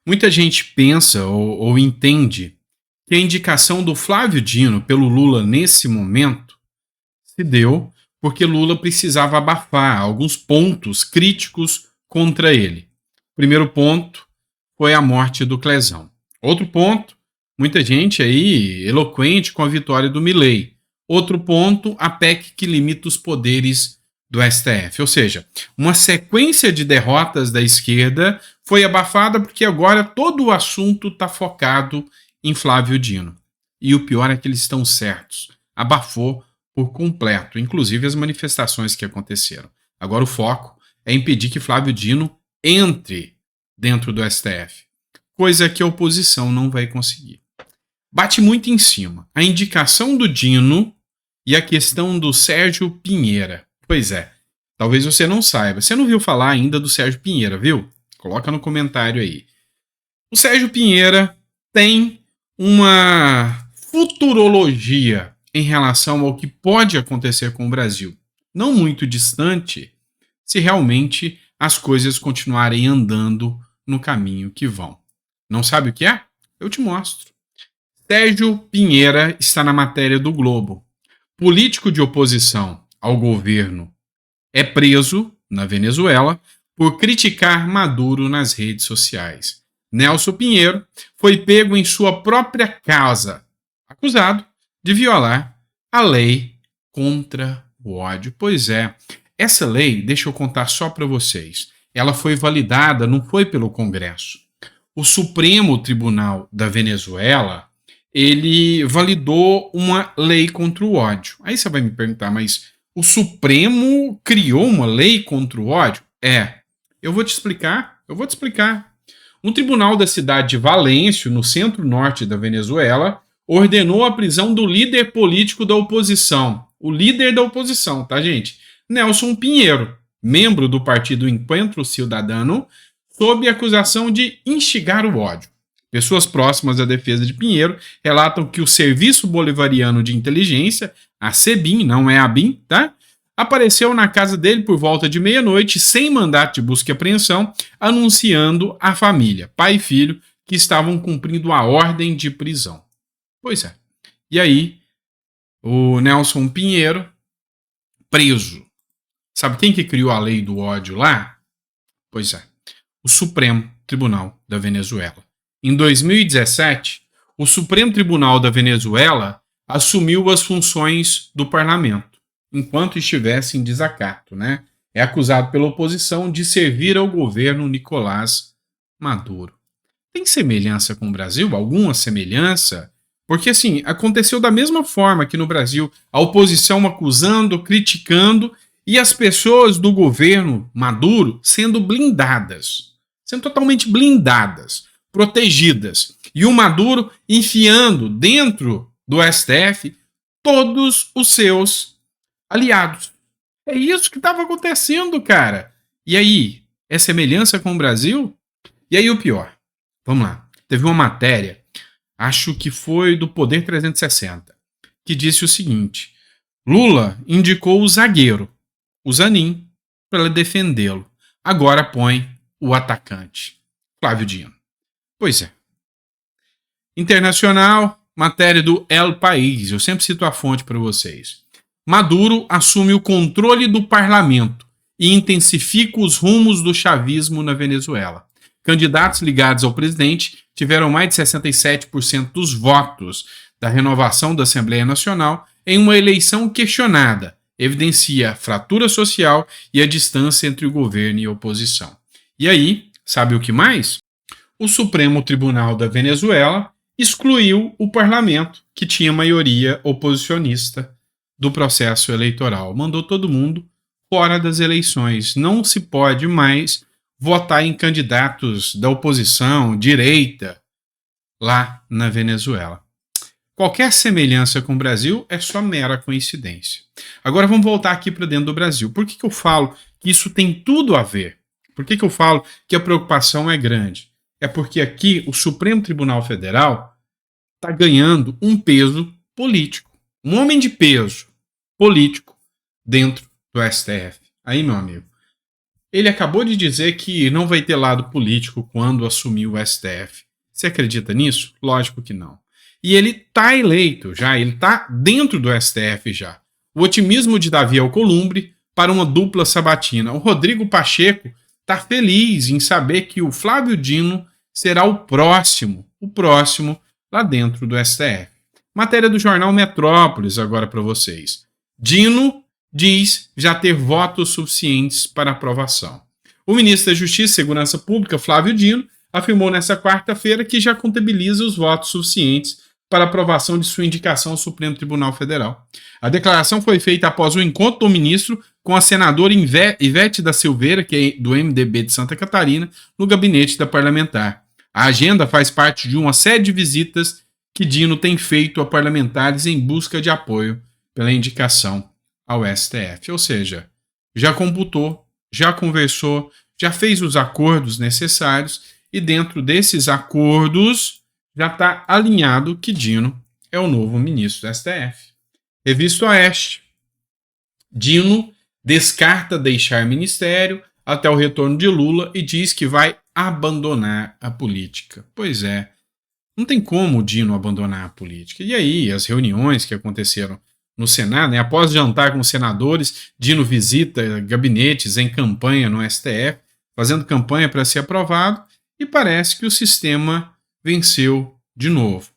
Muita gente pensa ou entende que a indicação do Flávio Dino pelo Lula nesse momento se deu porque Lula precisava abafar alguns pontos críticos contra ele. Primeiro ponto foi a morte do Clezão. Outro ponto, muita gente aí eloquente com a vitória do Milei. Outro ponto, a PEC que limita os poderes do STF. Ou seja, uma sequência de derrotas da esquerda foi abafada porque agora todo o assunto está focado em Flávio Dino. E o pior é que eles estão certos. Abafou por completo, inclusive as manifestações que aconteceram. Agora o foco é impedir que Flávio Dino entre dentro do STF, coisa que a oposição não vai conseguir. Bate muito em cima a indicação do Dino e a questão do Sérgio Pinheira. Pois é, talvez você não saiba. Você não viu falar ainda do Sérgio Pinheira, viu? Coloca no comentário aí. O Sérgio Pinheira tem uma futurologia em relação ao que pode acontecer com o Brasil, não muito distante, se realmente as coisas continuarem andando no caminho que vão. Não sabe o que é? Eu te mostro. Sérgio Pinheira está na matéria do Globo. Político de oposição ao governo é preso na Venezuela por criticar Maduro nas redes sociais. Nelson Pinheiro foi pego em sua própria casa, acusado de violar a lei contra o ódio. Pois é, essa lei, deixa eu contar só para vocês, ela foi validada, não foi pelo Congresso. O Supremo Tribunal da Venezuela, ele validou uma lei contra o ódio. Aí você vai me perguntar, mas o Supremo criou uma lei contra o ódio? Eu vou te explicar. Um tribunal da cidade de Valência, no centro-norte da Venezuela, ordenou a prisão do líder político da oposição. O líder da oposição, tá, gente? Nelson Pinheiro, membro do partido Encuentro Ciudadano, sob acusação de instigar o ódio. Pessoas próximas à defesa de Pinheiro relatam que o Serviço Bolivariano de Inteligência, a SEBIN, não é a BIM, tá? Apareceu na casa dele por volta de meia-noite, sem mandato de busca e apreensão, anunciando à família, pai e filho, que estavam cumprindo a ordem de prisão. Pois é. E aí, o Nelson Pinheiro, preso. Sabe quem que criou a lei do ódio lá? Pois é, o Supremo Tribunal da Venezuela. Em 2017, o Supremo Tribunal da Venezuela assumiu as funções do parlamento, enquanto estivesse em desacato, né? É acusado pela oposição de servir ao governo Nicolás Maduro. Tem semelhança com o Brasil? Alguma semelhança? Porque, assim, aconteceu da mesma forma que no Brasil, a oposição acusando, criticando e as pessoas do governo Maduro sendo blindadas, sendo totalmente blindadas, protegidas. E o Maduro enfiando dentro do STF todos os seus aliados. É isso que estava acontecendo, cara. E aí, é semelhança com o Brasil? E aí o pior, vamos lá, teve uma matéria, acho que foi do Poder 360, que disse o seguinte: Lula indicou o zagueiro, o Zanin, para defendê-lo. Agora põe o atacante, Flávio Dino. Pois é. Internacional, matéria do El País. Eu sempre cito a fonte para vocês. Maduro assume o controle do parlamento e intensifica os rumos do chavismo na Venezuela. Candidatos ligados ao presidente tiveram mais de 67% dos votos da renovação da Assembleia Nacional em uma eleição questionada, evidencia a fratura social e a distância entre o governo e a oposição. E aí, sabe o que mais? O Supremo Tribunal da Venezuela excluiu o parlamento, que tinha maioria oposicionista, do processo eleitoral. Mandou todo mundo fora das eleições. Não se pode mais votar em candidatos da oposição, direita, lá na Venezuela. Qualquer semelhança com o Brasil é só mera coincidência. Agora vamos voltar aqui para dentro do Brasil. Por que eu falo que isso tem tudo a ver? Por que eu falo que a preocupação é grande? É porque aqui o Supremo Tribunal Federal está ganhando um peso político. Um homem de peso político dentro do STF. Aí, meu amigo, Ele acabou de dizer que não vai ter lado político quando assumir o STF. Você acredita nisso? Lógico que não. E ele está eleito já, ele está dentro do STF já. O otimismo de Davi Alcolumbre para uma dupla sabatina. O Rodrigo Pacheco está feliz em saber que o Flávio Dino será o próximo lá dentro do STF. Matéria do jornal Metrópolis agora para vocês. Dino diz já ter votos suficientes para aprovação. O ministro da Justiça e Segurança Pública, Flávio Dino, afirmou nesta quarta-feira que já contabiliza os votos suficientes para aprovação de sua indicação ao Supremo Tribunal Federal. A declaração foi feita após o encontro do ministro com a senadora Ivete da Silveira, que é do MDB de Santa Catarina, no gabinete da parlamentar. A agenda faz parte de uma série de visitas que Dino tem feito a parlamentares em busca de apoio pela indicação ao STF. Ou seja, já computou, já conversou, já fez os acordos necessários e dentro desses acordos já está alinhado que Dino é o novo ministro do STF. Revista Oeste. Dino descarta deixar ministério até o retorno de Lula e diz que vai abandonar a política. Pois é, não tem como o Dino abandonar a política. E aí, as reuniões que aconteceram no Senado, né, após jantar com os senadores, Dino visita gabinetes em campanha no STF, fazendo campanha para ser aprovado, e parece que o sistema venceu de novo.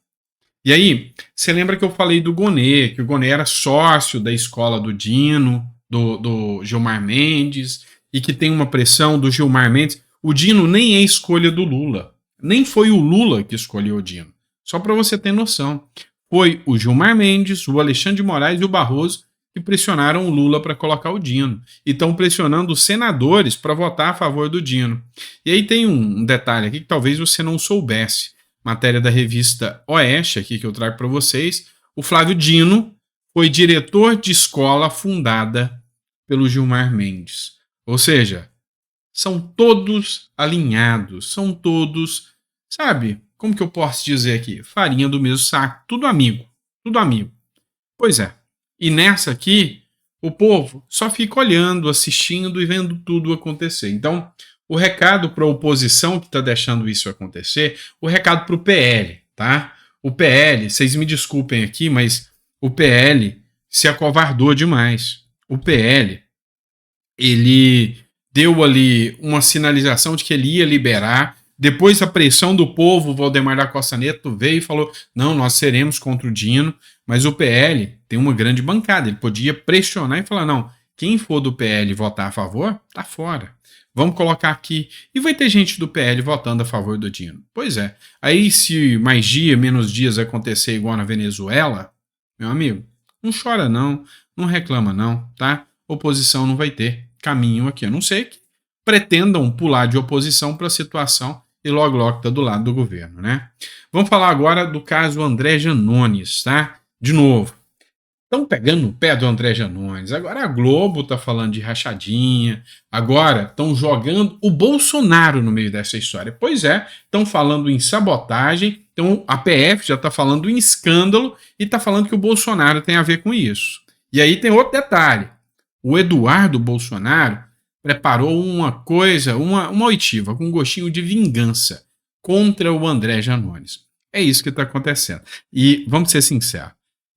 E aí, você lembra que eu falei do Gonê, que o Gonê era sócio da escola do Dino, do Gilmar Mendes, e que tem uma pressão do Gilmar Mendes. O Dino nem é escolha do Lula. Nem foi o Lula que escolheu o Dino. Só para você ter noção. Foi o Gilmar Mendes, o Alexandre de Moraes e o Barroso que pressionaram o Lula para colocar o Dino. E estão pressionando os senadores para votar a favor do Dino. E aí tem um detalhe aqui que talvez você não soubesse. Matéria da revista Oeste, aqui que eu trago para vocês. O Flávio Dino foi diretor de escola fundada pelo Gilmar Mendes. Ou seja, são todos alinhados, são todos, sabe, como que eu posso dizer aqui? Farinha do mesmo saco, tudo amigo, tudo amigo. Pois é, e nessa aqui, o povo só fica olhando, assistindo e vendo tudo acontecer. Então, o recado para a oposição que está deixando isso acontecer, o recado para o PL, tá? O PL, vocês me desculpem aqui, mas o PL se acovardou demais. O PL, ele deu ali uma sinalização de que ele ia liberar. Depois a pressão do povo, o Valdemar da Costa Neto veio e falou, não, nós seremos contra o Dino, mas o PL tem uma grande bancada, ele podia pressionar e falar, não, quem for do PL votar a favor, tá fora. Vamos colocar aqui. E vai ter gente do PL votando a favor do Dino. Pois é. Aí se mais dia, menos dias acontecer igual na Venezuela, meu amigo, não chora não, não reclama não, tá? Oposição não vai ter caminho aqui. A não ser que pretendam pular de oposição para a situação e logo está do lado do governo, né? Vamos falar agora do caso André Janones, tá? De novo. Estão pegando no pé do André Janones. Agora a Globo está falando de rachadinha. Agora estão jogando o Bolsonaro no meio dessa história. Pois é, estão falando em sabotagem. Então a PF já está falando em escândalo e está falando que o Bolsonaro tem a ver com isso. E aí tem outro detalhe. O Eduardo Bolsonaro preparou uma coisa, uma oitiva com um gostinho de vingança contra o André Janones. É isso que está acontecendo. E vamos ser sinceros.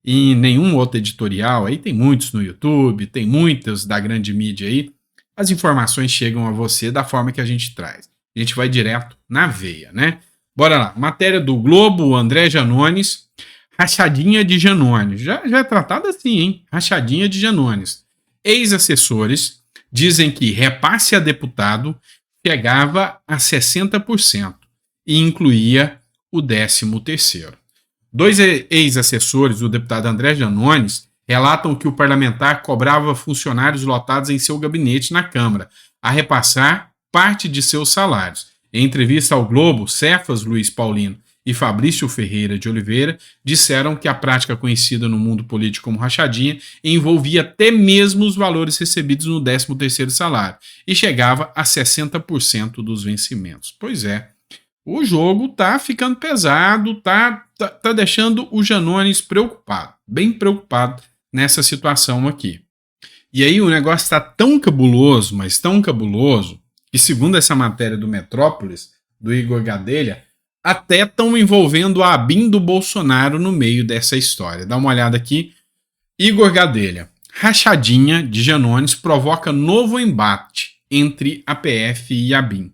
Em nenhum outro editorial, aí tem muitos no YouTube, tem muitas da grande mídia aí, as informações chegam a você da forma que a gente traz. A gente vai direto na veia, né? Bora lá, matéria do Globo, André Janones, rachadinha de Janones. Já é tratado assim, hein? Rachadinha de Janones. Ex-assessores dizem que repasse a deputado chegava a 60% e incluía o 13º. Dois ex-assessores do deputado André Janones relatam que o parlamentar cobrava funcionários lotados em seu gabinete na Câmara a repassar parte de seus salários. Em entrevista ao Globo, Cefas Luiz Paulino e Fabrício Ferreira de Oliveira disseram que a prática conhecida no mundo político como rachadinha envolvia até mesmo os valores recebidos no 13º salário e chegava a 60% dos vencimentos. Pois é. O jogo tá ficando pesado, tá deixando o Janones preocupado, bem preocupado nessa situação aqui. E aí o negócio está tão cabuloso, mas tão cabuloso, que segundo essa matéria do Metrópolis, do Igor Gadelha, até estão envolvendo a ABIN do Bolsonaro no meio dessa história. Dá uma olhada aqui. Igor Gadelha. Rachadinha de Janones provoca novo embate entre a PF e a ABIN.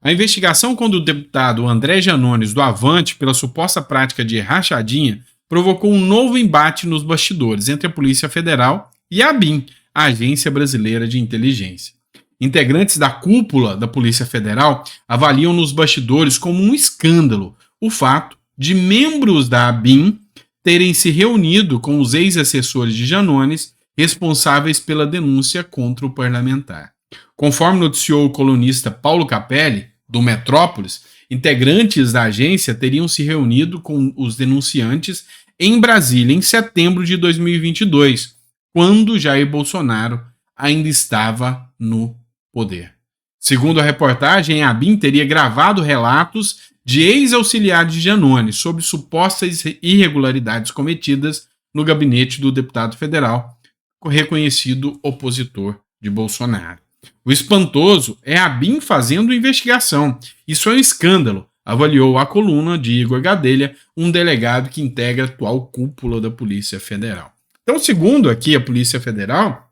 A investigação contra o deputado André Janones do Avante pela suposta prática de rachadinha provocou um novo embate nos bastidores entre a Polícia Federal e a ABIN, a Agência Brasileira de Inteligência. Integrantes da cúpula da Polícia Federal avaliam nos bastidores como um escândalo o fato de membros da ABIN terem se reunido com os ex-assessores de Janones responsáveis pela denúncia contra o parlamentar. Conforme noticiou o colunista Paulo Capelli, do Metrópolis, integrantes da agência teriam se reunido com os denunciantes em Brasília em setembro de 2022, quando Jair Bolsonaro ainda estava no poder. Segundo a reportagem, a ABIN teria gravado relatos de ex-auxiliares de Janones sobre supostas irregularidades cometidas no gabinete do deputado federal, reconhecido opositor de Bolsonaro. O espantoso é a ABIN fazendo investigação. Isso é um escândalo, avaliou a coluna de Igor Gadelha, um delegado que integra a atual cúpula da Polícia Federal. Então, segundo aqui a Polícia Federal,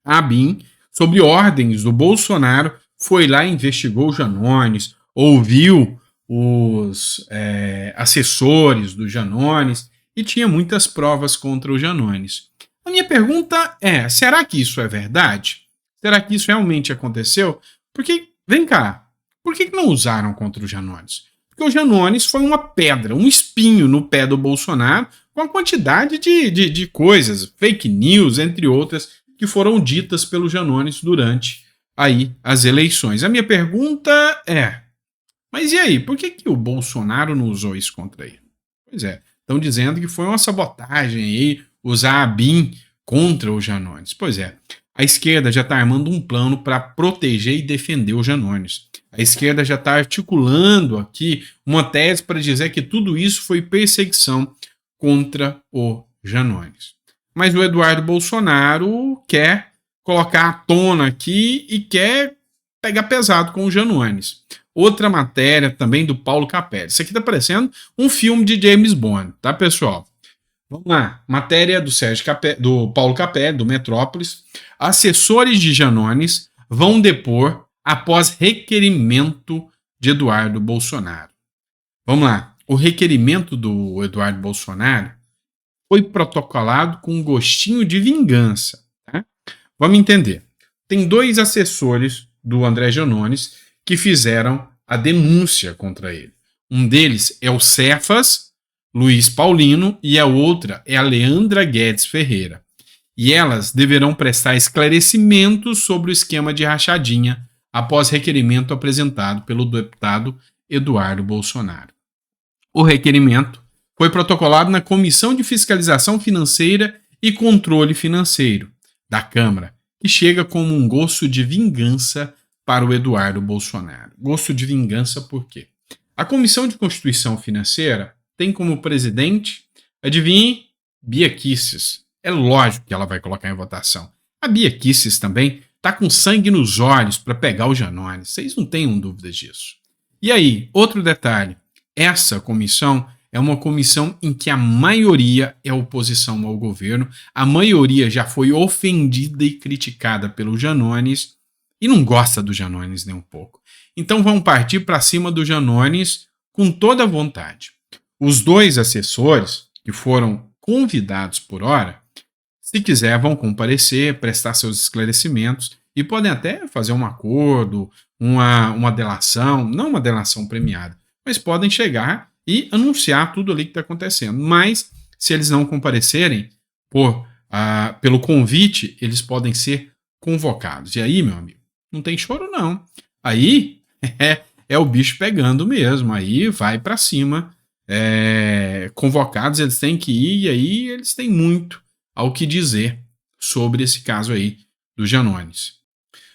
a ABIN, sob ordens do Bolsonaro, foi lá e investigou o Janones, ouviu os assessores do Janones e tinha muitas provas contra o Janones. A minha pergunta é, será que isso é verdade? Será que isso realmente aconteceu? Porque, vem cá, por que não usaram contra o Janones? Porque o Janones foi uma pedra, um espinho no pé do Bolsonaro, com a quantidade de coisas, fake news, entre outras, que foram ditas pelo Janones durante aí as eleições. A minha pergunta é, mas e aí, por que o Bolsonaro não usou isso contra ele? Pois é, estão dizendo que foi uma sabotagem aí, usar a ABIN contra o Janones. Pois é, a esquerda já está armando um plano para proteger e defender o Janones. A esquerda já está articulando aqui uma tese para dizer que tudo isso foi perseguição contra o Janones. Mas o Eduardo Bolsonaro quer colocar à tona aqui e quer pegar pesado com o Janones. Outra matéria também do Paulo Capelli. Isso aqui está parecendo um filme de James Bond, tá, pessoal? Vamos lá, matéria do Paulo Capelli, do Metrópolis. Assessores de Janones vão depor após requerimento de Eduardo Bolsonaro. Vamos lá, o requerimento do Eduardo Bolsonaro foi protocolado com um gostinho de vingança. Tá? Vamos entender. Tem dois assessores do André Janones que fizeram a denúncia contra ele. Um deles é o Cefas Luiz Paulino e a outra é a Leandra Guedes Ferreira. E elas deverão prestar esclarecimentos sobre o esquema de rachadinha após requerimento apresentado pelo deputado Eduardo Bolsonaro. O requerimento foi protocolado na Comissão de Fiscalização Financeira e Controle Financeiro da Câmara, que chega como um gosto de vingança para o Eduardo Bolsonaro. Gosto de vingança por quê? A Comissão de Constituição Financeira tem como presidente, adivinhe, Bia Kicis. É lógico que ela vai colocar em votação. A Bia Kicis também está com sangue nos olhos para pegar o Janones. Vocês não tenham dúvidas disso. E aí, outro detalhe. Essa comissão é uma comissão em que a maioria é oposição ao governo. A maioria já foi ofendida e criticada pelo Janones e não gosta do Janones nem um pouco. Então vão partir para cima do Janones com toda a vontade. Os dois assessores que foram convidados por hora, se quiser, vão comparecer, prestar seus esclarecimentos e podem até fazer um acordo, uma delação, não uma delação premiada, mas podem chegar e anunciar tudo ali que está acontecendo. Mas, se eles não comparecerem pelo convite, eles podem ser convocados. E aí, meu amigo, não tem choro não. Aí é o bicho pegando mesmo, aí vai para cima. Convocados, eles têm que ir e aí eles têm muito ao que dizer sobre esse caso aí do Janones.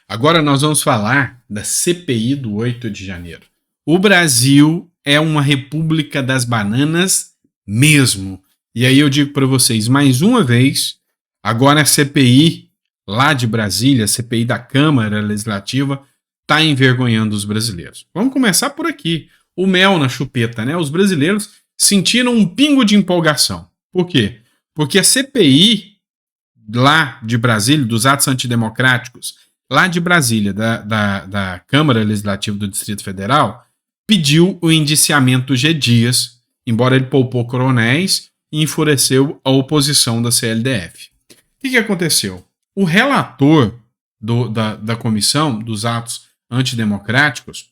Agora nós vamos falar da CPI do 8 de janeiro. O Brasil é uma república das bananas mesmo. E aí eu digo para vocês mais uma vez, agora a CPI lá de Brasília, a CPI da Câmara Legislativa, está envergonhando os brasileiros. Vamos começar por aqui. O mel na chupeta, né? Os brasileiros sentiram um pingo de empolgação. Por quê? Porque a CPI lá de Brasília, dos atos antidemocráticos, lá de Brasília, da Câmara Legislativa do Distrito Federal, pediu o indiciamento G. Dias, embora ele poupou coronéis e enfureceu a oposição da CLDF. O que aconteceu? O relator da comissão dos atos antidemocráticos,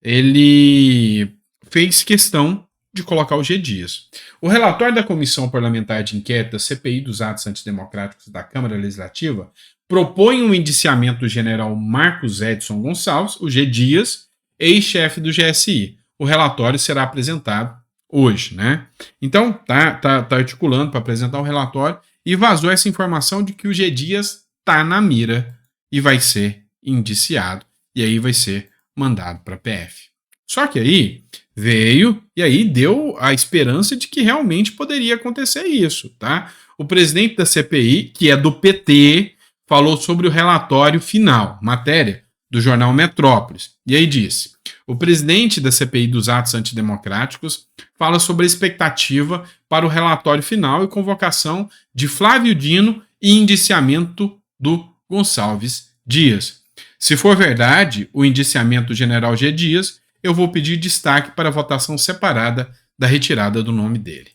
ele fez questão de colocar o G. Dias. O relatório da Comissão Parlamentar de Inquérito da CPI dos Atos Antidemocráticos da Câmara Legislativa propõe um indiciamento do general Marcos Edson Gonçalves, o G. Dias, ex-chefe do GSI. O relatório será apresentado hoje, né? Então, tá articulando para apresentar o relatório e vazou essa informação de que o G. Dias tá na mira e vai ser indiciado, e aí vai ser mandado para a PF. Só que aí veio e aí deu a esperança de que realmente poderia acontecer isso, tá? O presidente da CPI, que é do PT, falou sobre o relatório final, matéria do jornal Metrópolis, e aí disse: o presidente da CPI dos atos antidemocráticos fala sobre a expectativa para o relatório final e convocação de Flávio Dino e indiciamento do Gonçalves Dias. Se for verdade o indiciamento do general G. Dias, eu vou pedir destaque para a votação separada da retirada do nome dele.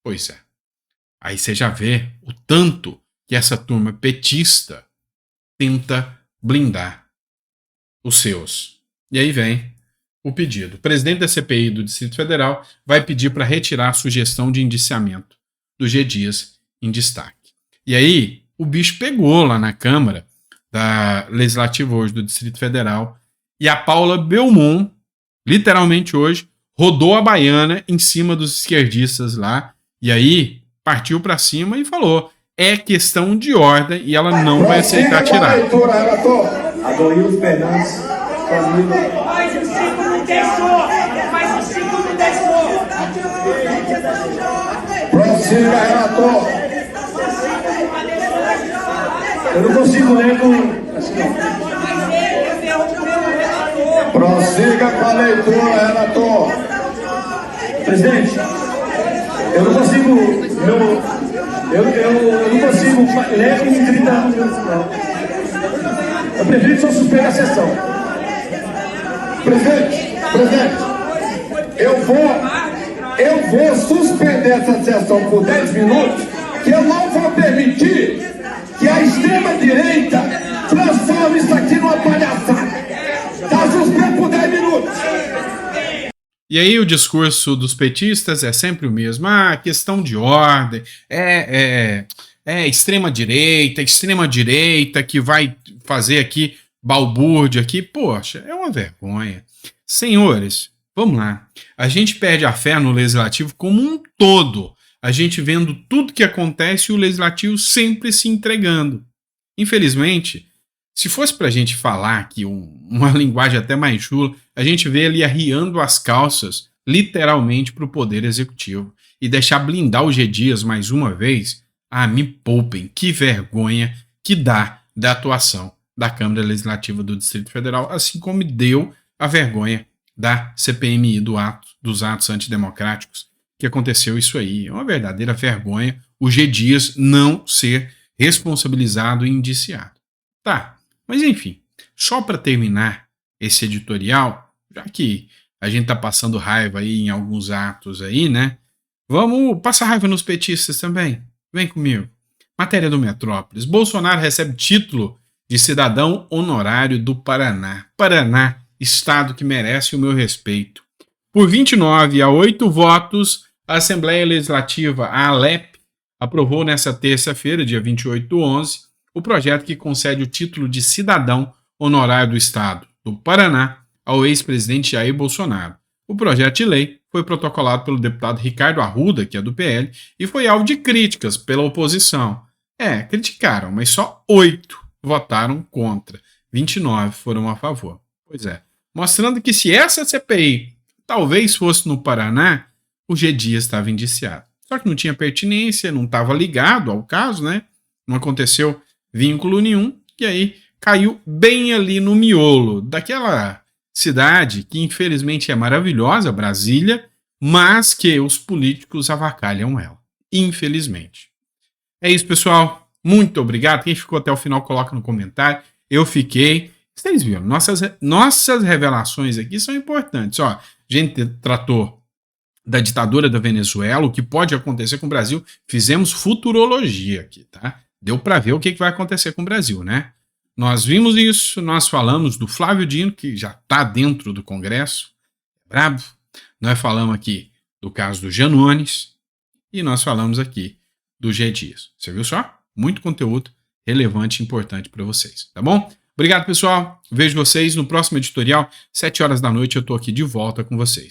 Pois é. Aí você já vê o tanto que essa turma petista tenta blindar os seus. E aí vem o pedido. O presidente da CPI do Distrito Federal vai pedir para retirar a sugestão de indiciamento do G. Dias em destaque. E aí o bicho pegou lá na Câmara da Legislativa hoje do Distrito Federal e a Paula Belmont, literalmente hoje, rodou a baiana em cima dos esquerdistas lá e aí partiu para cima e falou: é questão de ordem e ela não vai aceitar tirar. Adoildo Fernandes, família. Mas o ciclo não deixou! Mas o ciclo não deixou! Prossiga, relator. Eu não consigo ler com... assim, não. Prossiga com a leitura, relator. Presidente, eu não consigo... Eu não consigo ler com 30 minutos, não. Eu prefiro que só suspenda a sessão. Presidente, eu vou suspender essa sessão por 10 minutos, que eu não vou permitir que a extrema-direita transforme isso aqui numa palhaçada. Está suspenso por 10 minutos. E aí o discurso dos petistas é sempre o mesmo. Questão de ordem, extrema-direita que vai fazer aqui balbúrdia aqui. Poxa, é uma vergonha. Senhores, vamos lá. A gente perde a fé no Legislativo como um todo. A gente vendo tudo que acontece e o Legislativo sempre se entregando. Infelizmente, se fosse pra gente falar aqui uma linguagem até mais chula, a gente vê ele arriando as calças, literalmente, pro Poder Executivo e deixar blindar o G. Dias mais uma vez. Me poupem, que vergonha que dá da atuação da Câmara Legislativa do Distrito Federal, assim como deu a vergonha da CPMI dos atos antidemocráticos, que aconteceu isso aí. É uma verdadeira vergonha o G. Dias não ser responsabilizado e indiciado. Tá, mas enfim, só para terminar esse editorial, já que a gente tá passando raiva aí em alguns atos aí, né? Vamos passar raiva nos petistas também. Vem comigo. Matéria do Metrópolis. Bolsonaro recebe título de cidadão honorário do Paraná. Paraná, estado que merece o meu respeito. Por 29 a 8 votos, a Assembleia Legislativa, a ALEP, aprovou nesta terça-feira, dia 28/11, o projeto que concede o título de cidadão honorário do estado do Paraná ao ex-presidente Jair Bolsonaro. O projeto de lei foi protocolado pelo deputado Ricardo Arruda, que é do PL, e foi alvo de críticas pela oposição. Criticaram, mas só 8 votaram contra, 29 foram a favor. Pois é, mostrando que se essa CPI talvez fosse no Paraná, o G. Dias estava indiciado. Só que não tinha pertinência, não estava ligado ao caso, né? Não aconteceu vínculo nenhum, e aí caiu bem ali no miolo daquela cidade que infelizmente é maravilhosa, Brasília, mas que os políticos avacalham ela, infelizmente. É isso, pessoal. Muito obrigado. Quem ficou até o final, coloca no comentário. Eu fiquei. Vocês viram, nossas revelações aqui são importantes. Ó, a gente tratou da ditadura da Venezuela, o que pode acontecer com o Brasil. Fizemos futurologia aqui, tá? Deu para ver o que vai acontecer com o Brasil, né? Nós vimos isso, nós falamos do Flávio Dino, que já está dentro do Congresso, brabo. Nós falamos aqui do caso do Janones e nós falamos aqui do G. Dias. Você viu só? Muito conteúdo relevante e importante para vocês, tá bom? Obrigado, pessoal. Vejo vocês no próximo editorial, 7 horas da noite, eu tô aqui de volta com vocês.